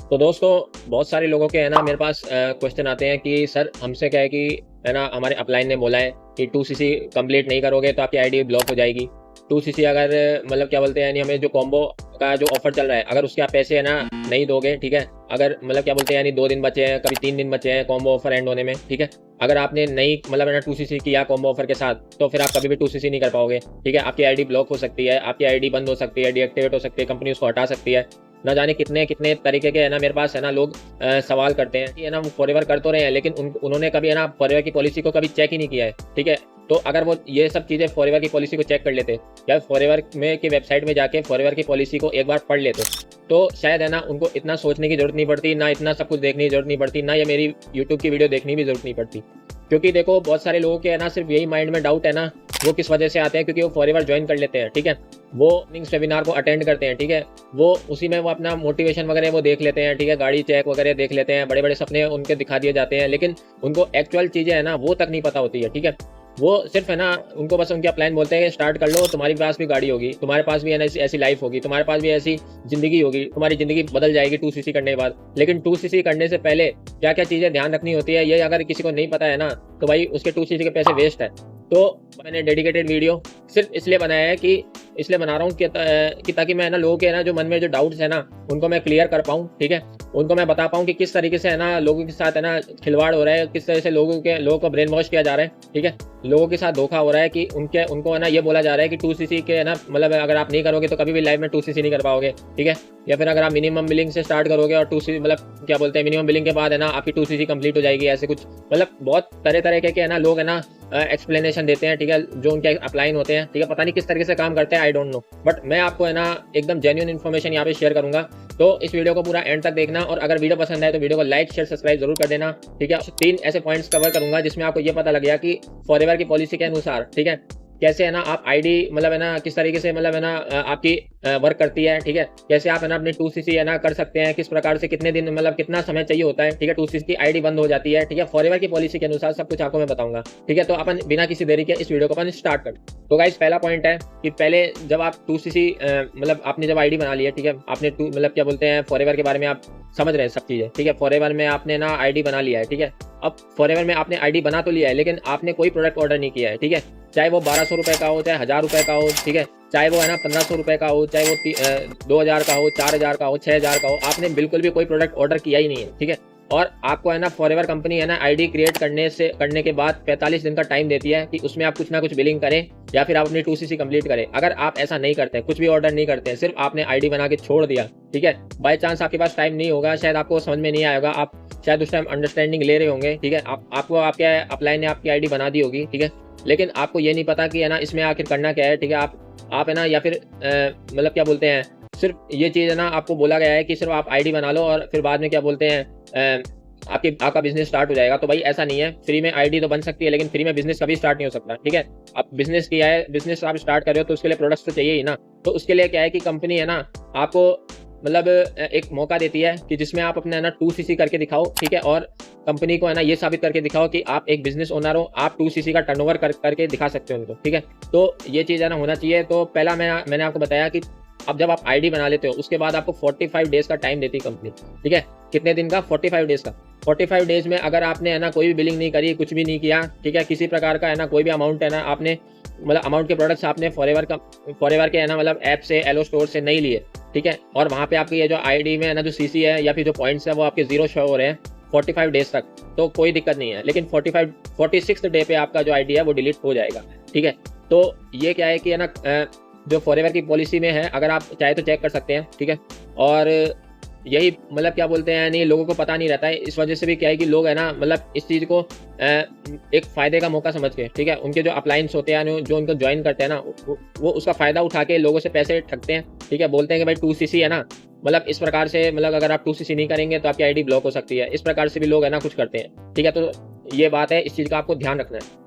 तो दोस्तों, बहुत सारे लोगों के है ना मेरे पास क्वेश्चन आते हैं कि सर हमसे क्या है कि है ना हमारे अपलाइन ने बोला है कि 2cc कंप्लीट नहीं करोगे तो आपकी आईडी ब्लॉक हो जाएगी। 2cc अगर मतलब क्या बोलते हैं यानी हमें जो कॉम्बो का जो ऑफर चल रहा है, अगर उसके आप पैसे है ना नहीं दोगे, ठीक है, अगर मतलब क्या बोलते हैं यानी 2 दिन बचे हैं, कभी 3 दिन बचे हैं कॉम्बो ऑफर एंड होने में, ठीक है, अगर आपने नहीं मतलब है ना 2cc किया कॉम्बो ऑफर के साथ, तो फिर आप कभी भी 2cc नहीं कर पाओगे। ठीक है, आपकी आईडी ब्लॉक हो सकती है, आपकी आईडी बंद हो सकती है, डीएक्टिवेट हो सकती है, कंपनी उसको हटा सकती है। ना जाने कितने कितने तरीके के है ना मेरे पास है ना लोग सवाल करते हैं कि है ना वो फॉरएवर कर तो रहे हैं, लेकिन उन्होंने कभी है ना फॉरएवर की पॉलिसी को कभी चेक ही नहीं किया है। ठीक है, तो अगर वो ये सब चीज़ें फॉरएवर की पॉलिसी को चेक कर लेते या फॉरएवर में की वेबसाइट में जाके फॉरएवर की पॉलिसी को एक बार पढ़ लेते, तो शायद है ना उनको इतना सोचने की जरूरत नहीं पड़ती, ना इतना सब कुछ देखने की जरूरत नहीं पड़ती, ना ये मेरी यूट्यूब की वीडियो देखने की भी जरूरत नहीं पड़ती। क्योंकि देखो बहुत सारे लोगों के है ना सिर्फ यही माइंड में डाउट है ना, वो किस वजह से आते हैं, क्योंकि वो फॉरएवर ज्वाइन कर लेते हैं। ठीक है, वो अर्निंग्स वेबिनार को अटेंड करते हैं, ठीक है, वो उसी में वो अपना मोटिवेशन वगैरह वो देख लेते हैं, ठीक है, गाड़ी चेक वगैरह देख लेते हैं, बड़े बड़े सपने उनके दिखा दिए जाते हैं, लेकिन उनको एक्चुअल चीज़ें है ना वो तक नहीं पता होती है। ठीक है, वो सिर्फ है ना उनको बस उनके प्लान बोलते हैं कि स्टार्ट कर लो, तुम्हारे पास भी गाड़ी होगी, तुम्हारे पास भी है ना ऐसी लाइफ होगी, तुम्हारे पास भी ऐसी जिंदगी होगी, तुम्हारी जिंदगी बदल जाएगी 2cc करने के बाद। लेकिन 2cc करने से पहले क्या क्या चीज़ें ध्यान रखनी होती है, ये अगर किसी को नहीं पता है ना, तो भाई उसके 2cc के पैसे वेस्ट है। तो मैंने डेडिकेटेड वीडियो सिर्फ इसलिए बनाया है कि इसलिए बना रहा हूँ कि ताकि मैं ना लोगों के ना जो मन में जो डाउट्स है ना उनको मैं क्लियर कर पाऊँ। ठीक है, उनको मैं बता पाऊँ कि किस तरीके से है ना लोगों के साथ है ना खिलवाड़ हो रहा है, किस तरह से लोगों को ब्रेन वॉश किया जा रहा है। ठीक है, लोगों के साथ धोखा हो रहा है कि उनको है ना ये बोला जा रहा है कि 2cc के है ना मतलब अगर आप नहीं करोगे तो कभी भी लाइफ में 2cc नहीं कर पाओगे। ठीक है, या फिर अगर आप मिनिमम बिलिंग से स्टार्ट करोगे और 2cc मतलब क्या बोलते हैं मिनिमम बिलिंग के बाद है ना आपकी 2cc कंप्लीट हो जाएगी, ऐसे कुछ मतलब बहुत तरह तरह के है ना लोग है ना एक्सप्लेनेशन देते हैं। ठीक है, जो उनके अपलाइन होते हैं, ठीक है, पता नहीं किस तरीके से काम करते हैं, आई डोंट नो, बट मैं आपको है ना एकदम जेन्युइन इन्फॉर्मेशन यहाँ पे शेयर करूंगा। तो इस वीडियो को पूरा एंड तक देखना, और अगर वीडियो पसंद आए तो वीडियो को लाइक शेयर सब्सक्राइब जरूर कर देना। ठीक है, 3 ऐसे पॉइंट्स कवर करूंगा जिसमें आपको ये पता लग गया कि फॉरएवर की पॉलिसी के अनुसार, ठीक है, कैसे है ना आप आईडी मतलब है ना किस तरीके से मतलब है ना आपकी वर्क करती है। ठीक है, कैसे आप है ना अपनी 2cc है ना कर सकते हैं, किस प्रकार से कितने दिन मतलब कितना समय चाहिए होता है। ठीक है, 2cc की आईडी बंद हो जाती है। ठीक है, फॉरएवर की पॉलिसी के अनुसार सब कुछ आपको मैं बताऊंगा। ठीक है, तो अपन बिना किसी देरी के इस वीडियो को अपन स्टार्ट कर। तो गाइस पहला पॉइंट है कि पहले जब आप 2cc मतलब आपने जब आईडी बना ली है, ठीक है, आपने मतलब क्या बोलते हैं फॉरएवर के बारे में आप समझ रहे हैं सब चीज़ें। ठीक है, फॉरएवर में आपने ना आईडी बना लिया है। ठीक है, अब फॉरएवर में आपने आईडी बना तो लिया है, लेकिन आपने कोई प्रोडक्ट ऑर्डर नहीं किया है। ठीक है, चाहे वो 1200 रुपये का हो, चाहे 1000 रुपये का हो, ठीक है, चाहे वो है ना 1500 रुपये का हो, चाहे वो 2000 का हो, 4000 का हो, 6000 का हो, आपने बिल्कुल भी कोई प्रोडक्ट ऑर्डर किया ही नहीं है। ठीक है, और आपको है ना फॉरएवर कंपनी है ना आईडी क्रिएट करने के बाद 45 दिन का टाइम देती है कि उसमें आप कुछ ना कुछ बिलिंग करें या फिर आप अपनी 2cc कंप्लीट करें। अगर आप ऐसा नहीं करते, कुछ भी ऑर्डर नहीं करते, सिर्फ आपने आईडी बना के छोड़ दिया, ठीक है, बाय चांस आपके पास टाइम नहीं होगा, शायद आपको समझ में नहीं आएगा, आप शायद उस टाइम अंडरस्टैंडिंग ले रहे होंगे। ठीक है, आपको आपके अपलाइन ने आपकी आईडी बना दी होगी। ठीक है, लेकिन आपको ये नहीं पता कि है ना इसमें आखिर करना क्या है। ठीक है, आप है ना या फिर मतलब क्या बोलते हैं सिर्फ ये चीज़ है ना आपको बोला गया है कि सिर्फ आप आईडी बना लो और फिर बाद में क्या बोलते हैं आपका बिजनेस स्टार्ट हो जाएगा। तो भाई ऐसा नहीं है, फ्री में आईडी तो बन सकती है, लेकिन फ्री में बिजनेस कभी स्टार्ट नहीं हो सकता। ठीक है, आप बिजनेस किया है, बिजनेस आप स्टार्ट कर रहे हो तो उसके लिए प्रोडक्ट्स तो चाहिए ही ना। तो उसके लिए क्या है कि कंपनी है ना आपको मतलब एक मौका देती है कि जिसमें आप अपने ना 2cc करके दिखाओ। ठीक है, और कंपनी को है ना ये साबित करके दिखाओ कि आप एक बिजनेस ओनर हो, आप 2cc का टर्नओवर करके दिखा सकते हो उनको। ठीक है, तो ये चीज़ है ना होना चाहिए। तो पहला मैंने आपको बताया कि अब जब आप आईडी बना लेते हो उसके बाद आपको 45 डेज का टाइम देती है कंपनी। ठीक है, कितने दिन का? 45 डेज का। 45 डेज में अगर आपने है ना कोई भी बिलिंग नहीं करी, कुछ भी नहीं किया, ठीक है, किसी प्रकार का है ना कोई भी अमाउंट है ना आपने मतलब अमाउंट के प्रोडक्ट्स आपने फॉरएवर के है ना मतलब ऐप से, एलो स्टोर से नहीं लिए, ठीक है, और वहाँ पे आपकी ये जो आईडी में है ना जो सीसी है या फिर जो पॉइंट्स है वो आपके 0 शो हो रहे हैं 45 डेज तक, तो कोई दिक्कत नहीं है। लेकिन 46 डे पे आपका जो आईडी है वो डिलीट हो जाएगा। ठीक है, तो ये क्या है कि है ना जो फॉरएवर की पॉलिसी में है, अगर आप चाहे तो चेक कर सकते हैं। ठीक है, और यही मतलब क्या बोलते हैं नहीं लोगों को पता नहीं रहता है, इस वजह से भी क्या है कि लोग है ना मतलब इस चीज़ को एक फ़ायदे का मौका समझ के, ठीक है, उनके जो अपलाइंस होते हैं जो उनको ज्वाइन करते हैं ना वो उसका फ़ायदा उठा के लोगों से पैसे ठगते हैं। ठीक है, बोलते हैं कि भाई 2cc है ना मतलब इस प्रकार से मतलब अगर आप 2cc नहीं करेंगे तो आपकी आईडी ब्लॉक हो सकती है, इस प्रकार से भी लोग है ना कुछ करते हैं। ठीक है, तो ये बात है, इस चीज़ का आपको ध्यान रखना है।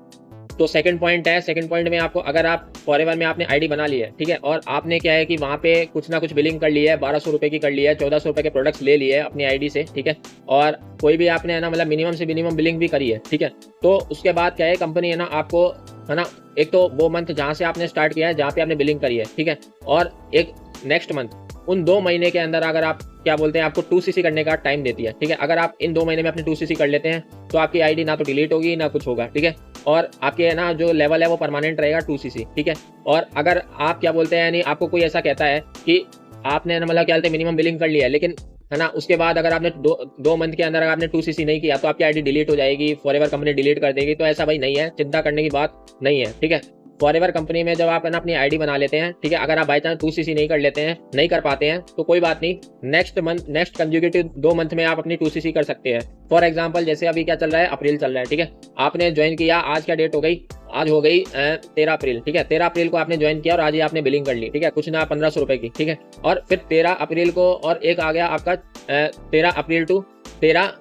तो सेकंड पॉइंट है, सेकंड पॉइंट में आपको अगर आप फॉरएवर में आपने आईडी बना ली है, ठीक है, और आपने क्या है कि वहाँ पे कुछ ना कुछ बिलिंग कर ली है, 1200 रुपये की कर ली है, 1400 रुपये के प्रोडक्ट्स ले लिए अपनी आईडी से, ठीक है, और कोई भी आपने है ना मतलब मिनिमम से मिनिमम बिलिंग भी करी है, ठीक है, तो उसके बाद क्या है कंपनी है ना आपको है ना एक तो वो मंथ जहाँ से आपने स्टार्ट किया है, जहाँ पे आपने बिलिंग करी है, ठीक है, और एक नेक्स्ट मंथ उन 2 महीने के अंदर अगर आप क्या बोलते हैं आपको 2cc करने का टाइम देती है, ठीक है। अगर आप इन 2 महीने में अपनी 2cc कर लेते हैं तो आपकी आईडी ना तो डिलीट होगी ना कुछ होगा, ठीक है। और आपके है ना जो लेवल है वो परमानेंट रहेगा 2cc, ठीक है। और अगर आप क्या बोलते हैं यानी आपको कोई ऐसा कहता है कि आपने ना मतलब क्या बोलते हैं मिनिमम बिलिंग कर लिया है, लेकिन है ना उसके बाद अगर आपने दो मंथ के अंदर अगर आपने 2cc नहीं किया तो आपकी आईडी डिलीट हो जाएगी, फॉरएवर कंपनी डिलीट कर देगी। तो ऐसा भाई नहीं है, चिंता करने की बात नहीं है, ठीक है। फॉरएवर कंपनी में जब आप है ना अपनी आईडी बना लेते हैं, ठीक है, अगर आप बाई चांस 2cc नहीं कर लेते हैं, नहीं कर पाते हैं तो कोई बात नहीं, नेक्स्ट कंज्यूगेटिव 2 मंथ में आप अपनी 2cc कर सकते हैं। फॉर एग्जाम्पल जैसे अभी क्या चल रहा है, अप्रैल चल रहा है, ठीक है। आपने ज्वाइन किया, आज क्या डेट हो गई, आज हो गई 13 अप्रैल, ठीक है। 13 अप्रैल को आपने ज्वाइन किया और आज ही आपने बिलिंग कर ली, ठीक है, कुछ ना 1500 रुपए की, ठीक है। और फिर 13 अप्रैल को और एक आ गया आपका 13 अप्रैल टू 13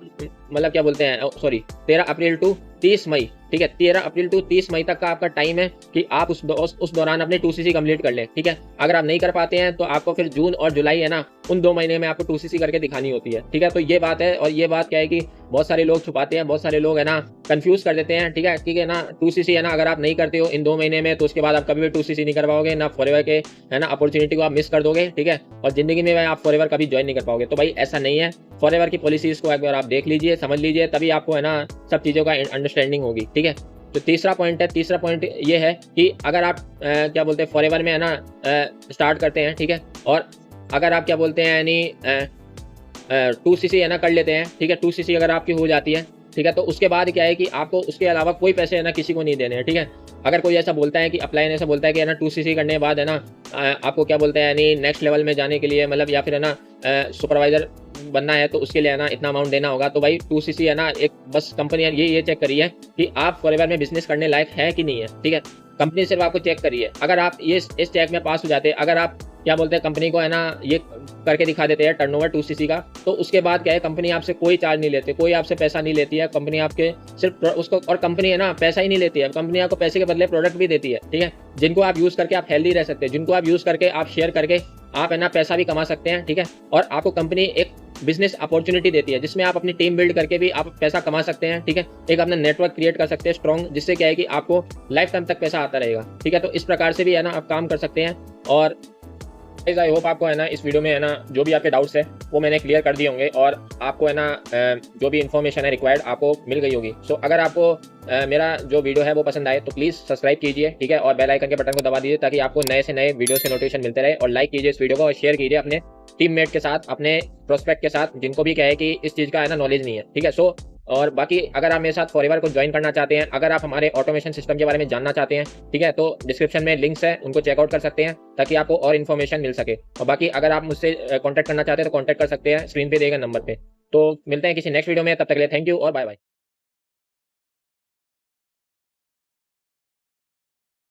मतलब क्या बोलते हैं सॉरी 13 अप्रैल टू 30 मई, ठीक है। 13 अप्रैल टू 30 मई तक का आपका टाइम है कि आप उस दौरान अपने 2cc कंप्लीट कर लें, ठीक है। अगर आप नहीं कर पाते हैं तो आपको फिर जून और जुलाई है ना उन 2 महीने में आपको 2cc करके दिखानी होती है, ठीक है। तो ये बात है, और ये बात क्या है कि बहुत सारे लोग छुपाते हैं, बहुत सारे लोग है ना कंफ्यूज कर देते हैं, ठीक है ना। 2cc है ना अगर आप नहीं करते हो इन 2 महीने में तो उसके बाद आप कभी भी 2cc नहीं कर पाओगे, ना फॉरएवर के है ना अपॉर्चुनिटी को आप मिस कर दोगे, ठीक है। और जिंदगी में आप फॉरएवर कभी ज्वाइन नहीं कर पाओगे। तो भाई ऐसा नहीं है, फॉरएवर की पॉलिसीज को एक बार आप देख लीजिए, समझ लीजिए, तभी आपको है ना सब चीज़ों का अंडरस्टैंडिंग होगी, ठीक है। तो तीसरा पॉइंट ये है कि अगर आप क्या बोलते हैं फॉरएवर में है ना स्टार्ट करते हैं, ठीक है, और अगर आप क्या बोलते हैं यानी 2cc है ना कर लेते हैं, ठीक है, 2cc अगर आपकी हो जाती है, ठीक है, तो उसके बाद क्या है कि आपको उसके अलावा कोई पैसे है ना किसी को नहीं देने हैं, ठीक है। अगर कोई ऐसा बोलता है कि अपलाइन ऐसा बोलता है कि है ना 2cc करने के बाद है ना आपको क्या बोलते हैं यानी नेक्स्ट लेवल में जाने के लिए मतलब या फिर है ना सुपरवाइजर बनना है तो उसके लिए है ना इतना अमाउंट देना होगा, तो भाई 2cc है ना एक बस कंपनी ये चेक करी है कि आप फॉरएवर में बिजनेस करने लायक है कि नहीं है, ठीक है। कंपनी सिर्फ आपको चेक करी है, अगर आप ये इस चेक में पास हो जाते हैं, अगर आप क्या बोलते हैं कंपनी को है ना ये करके दिखा देते हैं टर्नओवर 2cc का, तो उसके बाद क्या है कंपनी आपसे कोई चार्ज नहीं लेती, कोई आपसे पैसा नहीं लेती है कंपनी, आपके सिर्फ उसको, और कंपनी है ना पैसा ही नहीं लेती है, कंपनी आपको पैसे के बदले प्रोडक्ट भी देती है, ठीक है, जिनको आप यूज करके आप हेल्दी रह सकते हैं, जिनको आप यूज करके आप शेयर करके आप है ना पैसा भी कमा सकते हैं, ठीक है। और आपको कंपनी एक बिजनेस अपॉर्चुनिटी देती है जिसमें आप अपनी टीम बिल्ड करके भी आप पैसा कमा सकते हैं, ठीक है। एक अपना नेटवर्क क्रिएट कर सकते हैं स्ट्रॉन्ग, जिससे क्या है कि आपको लाइफ टाइम तक पैसा आता रहेगा, ठीक है। तो इस प्रकार से भी है ना आप काम कर सकते हैं। और आई होप आपको है ना इस वीडियो में है ना जो भी आपके डाउट्स है वो मैंने क्लियर कर दिए होंगे और आपको है ना जो भी इन्फॉर्मेशन है रिक्वायर्ड आपको मिल गई होगी। सो अगर आपको मेरा जो वीडियो है वो पसंद आए तो प्लीज़ सब्सक्राइब कीजिए, ठीक है, और बेल आइकन के बटन को दबा दीजिए ताकि आपको नए से नए वीडियो से नोटिफिकेशन मिलते रहे। और लाइक कीजिए इस वीडियो को और शेयर कीजिए अपने टीममेट के साथ, अपने प्रोस्पेक्ट के साथ, जिनको भी क्या है कि इस चीज़ का है ना नॉलेज नहीं है, ठीक है। सो और बाकी अगर आप मेरे साथ फॉरएवर को ज्वाइन करना चाहते हैं, अगर आप हमारे ऑटोमेशन सिस्टम के बारे में जानना चाहते हैं, ठीक है, तो डिस्क्रिप्शन में लिंक्स हैं, उनको चेकआउट कर सकते हैं ताकि आपको और इन्फॉर्मेशन मिल सके। और बाकी अगर आप मुझसे कॉन्टैक्ट करना चाहते हैं तो कॉन्टैक्ट कर सकते हैं, स्क्रीन पे देगा नंबर पे। तो मिलते हैं किसी नेक्स्ट वीडियो में, तब तक के लिए थैंक यू और बाय बाय।